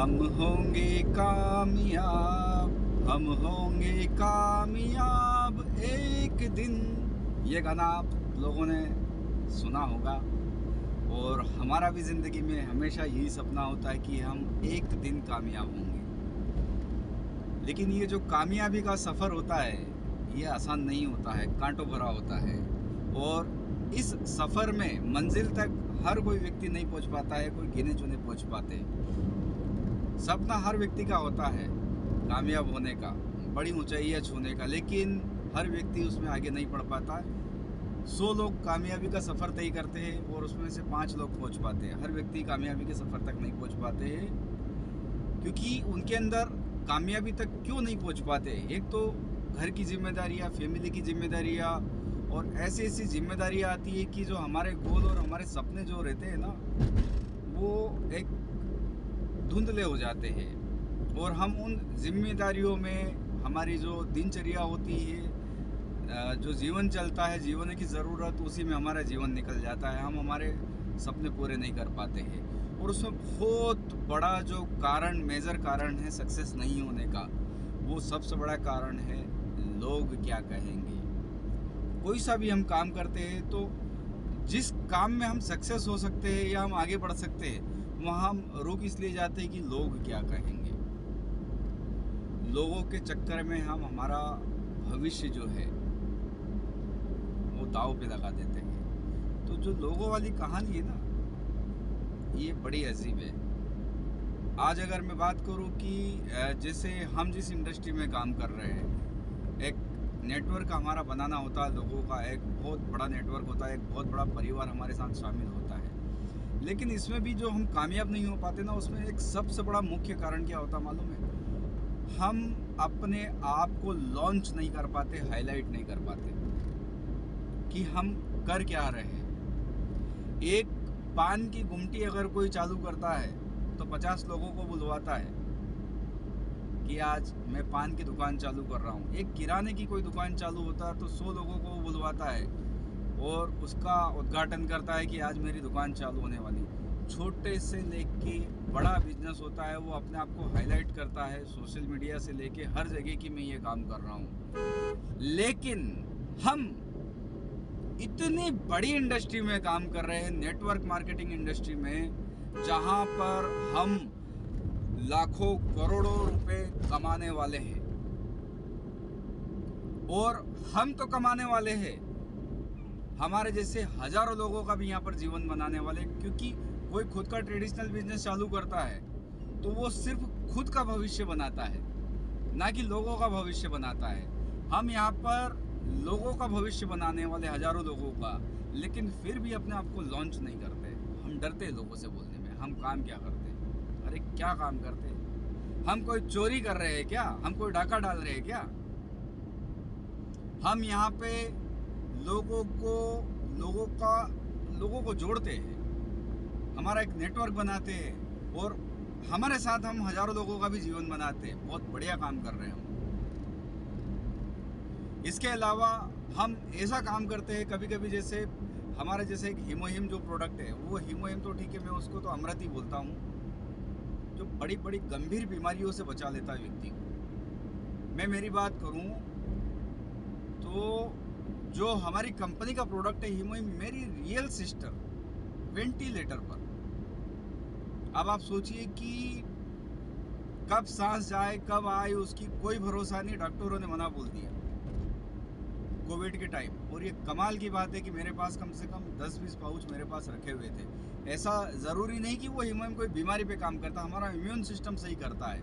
हम होंगे कामयाब, हम होंगे कामयाब एक दिन। ये गाना आप लोगों ने सुना होगा। और हमारा भी ज़िंदगी में हमेशा यही सपना होता है कि हम एक दिन कामयाब होंगे। लेकिन ये जो कामयाबी का सफ़र होता है ये आसान नहीं होता है, कांटों भरा होता है। और इस सफ़र में मंजिल तक हर कोई व्यक्ति नहीं पहुंच पाता है, कोई गिने चुने पहुंच पाते हैं। सपना हर व्यक्ति का होता है कामयाब होने का, बड़ी ऊंचाइयां छूने का, लेकिन हर व्यक्ति उसमें आगे नहीं बढ़ पाता। 100 लोग कामयाबी का सफ़र तय करते हैं और उसमें से 5 लोग पहुंच पाते हैं। हर व्यक्ति कामयाबी के सफ़र तक नहीं पहुंच पाते हैं क्योंकि उनके अंदर कामयाबी तक क्यों नहीं पहुंच पाते। एक तो घर की जिम्मेदारियां, फैमिली की जिम्मेदारियां, और ऐसी ऐसी जिम्मेदारियां आती है कि जो हमारे गोल और हमारे सपने जो रहते हैं ना, वो एक धुंधले हो जाते हैं। और हम उन जिम्मेदारियों में हमारी जो दिनचर्या होती है, जो जीवन चलता है, जीवन की ज़रूरत, उसी में हमारा जीवन निकल जाता है। हम हमारे सपने पूरे नहीं कर पाते हैं। और उसमें बहुत बड़ा जो कारण, मेजर कारण है सक्सेस नहीं होने का, वो सबसे बड़ा कारण है लोग क्या कहेंगे। कोई सा भी हम काम करते हैं तो जिस काम में हम सक्सेस हो सकते हैं या हम आगे बढ़ सकते हैं, वहाँ हम रुक इसलिए जाते हैं कि लोग क्या कहेंगे। लोगों के चक्कर में हम हमारा भविष्य जो है वो दांव पे लगा देते हैं। तो जो लोगों वाली कहानी है ना, ये बड़ी अजीब है। आज अगर मैं बात करूं कि जैसे हम जिस इंडस्ट्री में काम कर रहे हैं, एक नेटवर्क हमारा बनाना होता है लोगों का, एक बहुत बड़ा नेटवर्क होता है, एक बहुत बड़ा परिवार हमारे साथ शामिल होता है। लेकिन इसमें भी जो हम कामयाब नहीं हो पाते ना, उसमें एक सबसे बड़ा मुख्य कारण क्या होता मालूम है? हम अपने आप को लॉन्च नहीं कर पाते, हाईलाइट नहीं कर पाते कि हम कर क्या रहे हैं। एक पान की गुमटी अगर कोई चालू करता है तो 50 लोगों को बुलवाता है कि आज मैं पान की दुकान चालू कर रहा हूँ। एक किराने की कोई दुकान चालू होता है तो 100 लोगों को बुलवाता है और उसका उद्घाटन करता है कि आज मेरी दुकान चालू होने वाली। छोटे से लेके बड़ा बिजनेस होता है, वो अपने आप को हाईलाइट करता है सोशल मीडिया से लेके हर जगह कि मैं ये काम कर रहा हूँ। लेकिन हम इतनी बड़ी इंडस्ट्री में काम कर रहे हैं, नेटवर्क मार्केटिंग इंडस्ट्री में, जहां पर हम लाखों करोड़ों रुपए कमाने वाले हैं। और हम तो कमाने वाले हैं, हमारे जैसे हजारों लोगों का भी यहाँ पर जीवन बनाने वाले। क्योंकि कोई खुद का ट्रेडिशनल बिजनेस चालू करता है तो वो सिर्फ खुद का भविष्य बनाता है, ना कि लोगों का भविष्य बनाता है। हम यहाँ पर लोगों का भविष्य बनाने वाले, हजारों लोगों का, लेकिन फिर भी अपने आप को लॉन्च नहीं करते। हम डरते हैं लोगों से बोलने में। हम काम क्या करते हैं? अरे क्या काम करते हैं? हम कोई चोरी कर रहे हैं क्या? हम कोई डाका डाल रहे हैं क्या? हम यहाँ पे लोगों को जोड़ते हैं, हमारा एक नेटवर्क बनाते हैं और हमारे साथ हम हजारों लोगों का भी जीवन बनाते हैं। बहुत बढ़िया काम कर रहे हैं हम। इसके अलावा हम ऐसा काम करते हैं कभी कभी, जैसे हमारे जैसे एक हीमोहिम जो प्रोडक्ट है, वो हीमोहिम तो ठीक है, मैं उसको तो अमृत ही बोलता हूँ, जो बड़ी बड़ी गंभीर बीमारियों से बचा लेता है व्यक्ति को। मैं मेरी बात करूँ तो जो हमारी कंपनी का प्रोडक्ट है हीमोहिम, मेरी रियल सिस्टर वेंटिलेटर पर। अब आप सोचिए कि कब सांस जाए कब आए उसकी कोई भरोसा नहीं। डॉक्टरों ने मना बोल दिया कोविड के टाइम। और ये कमाल की बात है कि मेरे पास कम से कम 10-20 पाउच मेरे पास रखे हुए थे। ऐसा ज़रूरी नहीं कि वो हीमोहिम कोई बीमारी पे काम करता, हमारा इम्यून सिस्टम सही करता है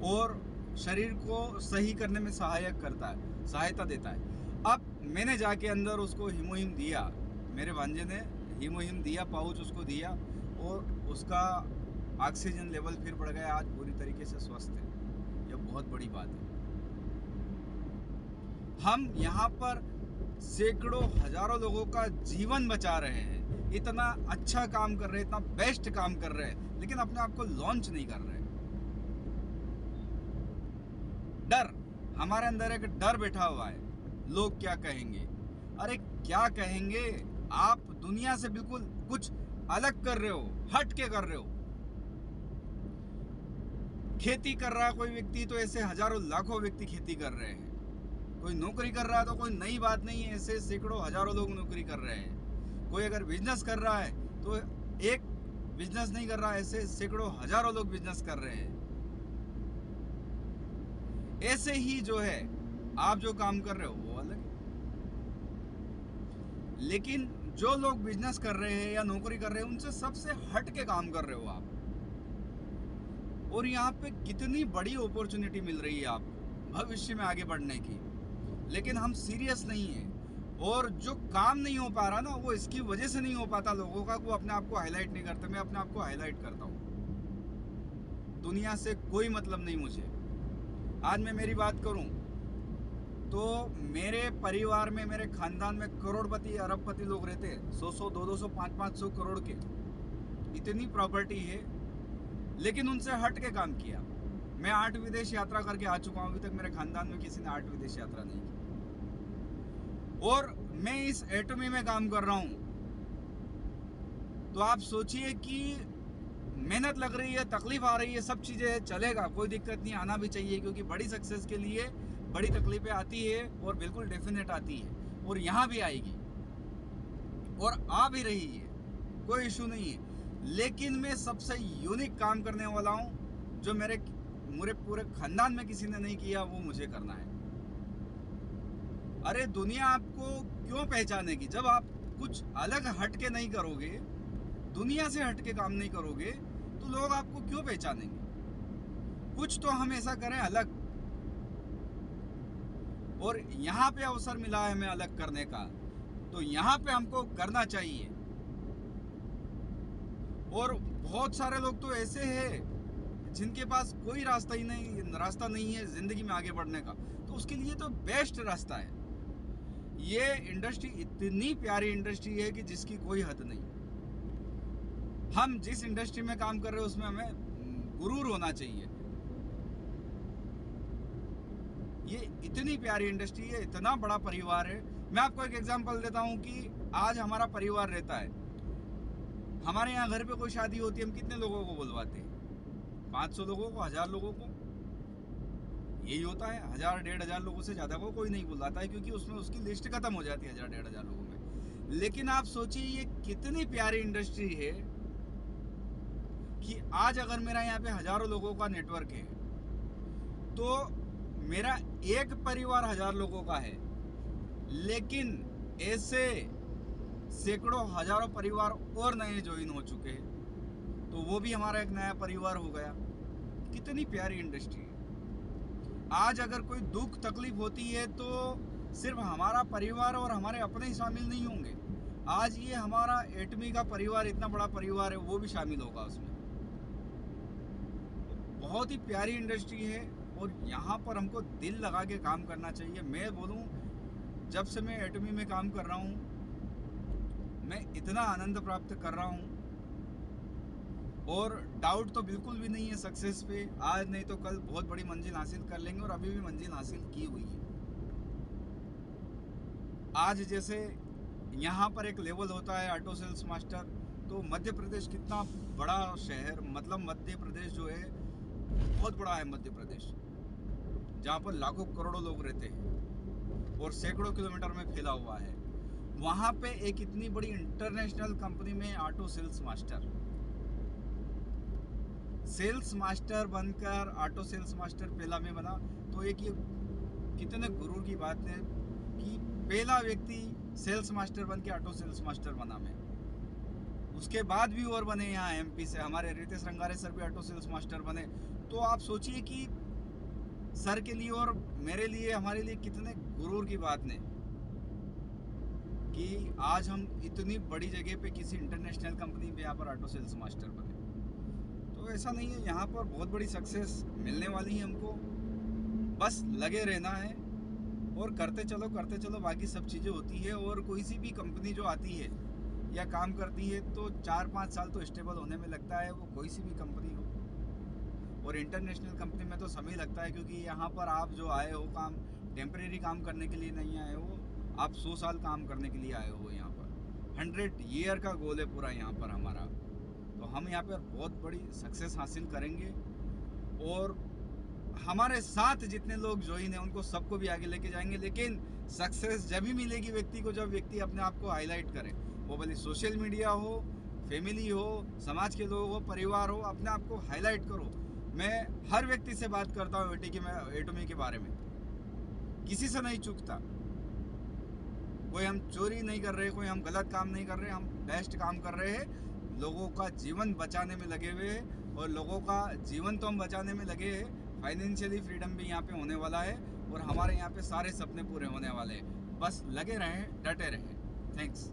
और शरीर को सही करने में सहायक करता है, सहायता देता है। अब मैंने जाके अंदर उसको हीमोहिम दिया, मेरे भांजे ने हीमोहिम दिया, पाउच उसको दिया, और उसका ऑक्सीजन लेवल फिर बढ़ गया। आज पूरी तरीके से स्वस्थ है। यह बहुत बड़ी बात है। हम यहाँ पर सैकड़ों हजारों लोगों का जीवन बचा रहे हैं, इतना अच्छा काम कर रहे हैं, इतना बेस्ट काम कर रहे हैं, लेकिन अपने आप को लॉन्च नहीं कर रहे। डर, हमारे अंदर एक डर बैठा हुआ है, लोग क्या कहेंगे। अरे क्या कहेंगे? आप दुनिया से बिल्कुल कुछ अलग कर रहे हो, हट के कर रहे हो। खेती कर रहा है कोई व्यक्ति तो ऐसे हजारों लाखों व्यक्ति खेती कर रहे हैं। कोई नौकरी कर रहा है तो कोई नई बात नहीं है, ऐसे सैकड़ों हजारों लोग नौकरी कर रहे हैं। कोई अगर बिजनेस कर रहा है तो एक बिजनेस नहीं कर रहा, ऐसे सैकड़ों हजारों लोग बिजनेस कर रहे हैं। ऐसे ही जो है आप जो काम कर रहे हो वो अलग है, लेकिन जो लोग बिजनेस कर रहे हैं या नौकरी कर रहे हैं उनसे सबसे हट के काम कर रहे हो आप, और यहाँ पे कितनी बड़ी अपॉर्चुनिटी मिल रही है आपको भविष्य में आगे बढ़ने की, लेकिन हम सीरियस नहीं है। और जो काम नहीं हो पा रहा ना वो इसकी वजह से नहीं हो पाता लोगों का, वो अपने आप को हाईलाइट नहीं करते। मैं अपने आप को हाईलाइट करता हूँ, दुनिया से कोई मतलब नहीं मुझे। आज मैं मेरी बात करूं तो मेरे परिवार में, मेरे खानदान में करोड़पति अरबपति लोग रहते हैं, 100-100, 200, 500 करोड़ के, इतनी प्रॉपर्टी है, लेकिन उनसे हट के काम किया। मैं 8 विदेश यात्रा करके आ चुका हूं, अभी तक मेरे खानदान में किसी ने 8 विदेश यात्रा नहीं की। और मैं इस एटमी में काम कर रहा हूं, तो आप सोचिए कि मेहनत लग रही है, तकलीफ आ रही है, सब चीजें चलेगा, कोई दिक्कत नहीं, आना भी चाहिए, क्योंकि बड़ी सक्सेस के लिए बड़ी तकलीफें आती है और बिल्कुल डेफिनेट आती है, और यहाँ भी आएगी और आ भी रही है, कोई इशू नहीं है। लेकिन मैं सबसे यूनिक काम करने वाला हूँ जो मेरे पूरे खानदान में किसी ने नहीं किया, वो मुझे करना है। अरे दुनिया आपको क्यों पहचानेगी जब आप कुछ अलग हट के नहीं करोगे, दुनिया से हट के काम नहीं करोगे, तो लोग आपको क्यों पहचानेंगे। कुछ तो हम ऐसा करें अलग, और यहाँ पे अवसर मिला है हमें अलग करने का, तो यहाँ पे हमको करना चाहिए। और बहुत सारे लोग तो ऐसे हैं जिनके पास कोई रास्ता नहीं है जिंदगी में आगे बढ़ने का, तो उसके लिए तो बेस्ट रास्ता है। ये इंडस्ट्री इतनी प्यारी इंडस्ट्री है कि जिसकी कोई हद नहीं। हम जिस इंडस्ट्री में काम कर रहे हैं उसमें हमें गुरूर होना चाहिए। ये इतनी प्यारी इंडस्ट्री है, इतना बड़ा परिवार है। मैं आपको एक एग्जांपल देता हूं कि आज हमारा परिवार रहता है, हमारे यहाँ घर पे कोई शादी होती है, हम कितने लोगों को बुलवाते हैं? 500 लोगों को, 1000 लोगों को, यही होता है। 1000-1500 लोगों से ज्यादा को कोई नहीं बुलाता है, क्योंकि उसमें उसकी लिस्ट खत्म हो जाती है 1000-1500 लोगों में। लेकिन आप सोचिए ये कितनी प्यारी इंडस्ट्री है कि आज अगर मेरा यहाँ पे हजारों लोगों का नेटवर्क है, तो मेरा एक परिवार 1000 लोगों का है, लेकिन ऐसे सैकड़ों हजारों परिवार और नए ज्वाइन हो चुके हैं, तो वो भी हमारा एक नया परिवार हो गया। कितनी प्यारी इंडस्ट्री है। आज अगर कोई दुख तकलीफ होती है तो सिर्फ हमारा परिवार और हमारे अपने ही शामिल नहीं होंगे, आज ये हमारा एटमी का परिवार, इतना बड़ा परिवार है, वो भी शामिल होगा उसमें। बहुत ही प्यारी इंडस्ट्री है और यहाँ पर हमको दिल लगा के काम करना चाहिए। मैं बोलूँ, जब से मैं एटमी में काम कर रहा हूँ मैं इतना आनंद प्राप्त कर रहा हूँ, और डाउट तो बिल्कुल भी नहीं है सक्सेस पे। आज नहीं तो कल बहुत बड़ी मंजिल हासिल कर लेंगे, और अभी भी मंजिल हासिल की हुई है। आज जैसे यहाँ पर एक लेवल होता है ऑटो सेल्स मास्टर, तो मध्य प्रदेश कितना बड़ा शहर, मतलब मध्य प्रदेश जो है बहुत बड़ा है। मध्य प्रदेश जहाँ पर लाखों करोड़ों लोग रहते हैं और सैकड़ों किलोमीटर में फैला हुआ है, वहाँ पे एक इतनी बड़ी इंटरनेशनल कंपनी में ऑटो सेल्स मास्टर बनकर ऑटो सेल्स मास्टर पहला में बना। तो एक ये कितने गुरूर की बात है कि पहला व्यक्ति सेल्स मास्टर बन के ऑटो सेल्स मास्टर बना मैं। उसके बाद भी और बने यहाँ एमपी से, हमारे रितेश रंगारे सर भी ऑटो सेल्स मास्टर बने। तो आप सोचिए कि सर के लिए और मेरे लिए, हमारे लिए कितने गुरूर की बात ने कि आज हम इतनी बड़ी जगह पे किसी इंटरनेशनल कंपनी पे यहाँ पर ऑटो सेल्स मास्टर बने। तो ऐसा नहीं है, यहाँ पर बहुत बड़ी सक्सेस मिलने वाली है हमको, बस लगे रहना है और करते चलो, बाकी सब चीज़ें होती है। और कोई सी भी कंपनी जो आती है या काम करती है तो 4-5 साल तो स्टेबल होने में लगता है, वो कोई सी भी कंपनी हो। और इंटरनेशनल कंपनी में तो समय लगता है, क्योंकि यहाँ पर आप जो आए हो काम टेम्परेरी काम करने के लिए नहीं आए हो, आप 100 साल काम करने के लिए आए हो। यहाँ पर 100 ईयर का गोल है पूरा यहाँ पर हमारा। तो हम यहाँ पर बहुत बड़ी सक्सेस हासिल करेंगे और हमारे साथ जितने लोग ज्वाइन हैं उनको सबको भी आगे लेके जाएंगे। लेकिन सक्सेस जब ही मिलेगी व्यक्ति को जब व्यक्ति अपने आप को हाईलाइट करे, वो भले सोशल मीडिया हो, फैमिली हो, समाज के लोग हो, परिवार हो, अपने आप को हाईलाइट करो। मैं हर व्यक्ति से बात करता हूँ एटॉमी के बारे में, किसी से नहीं चूकता। कोई हम चोरी नहीं कर रहे, कोई हम गलत काम नहीं कर रहे, हम बेस्ट काम कर रहे हैं। लोगों का जीवन बचाने में लगे हुए हैं, और लोगों का जीवन तो हम बचाने में लगे हैं, फाइनेंशियली फ्रीडम भी यहाँ पे होने वाला है, और हमारे यहाँ पे सारे सपने पूरे होने वाले हैं। बस लगे रहें, डटे रहें। थैंक्स।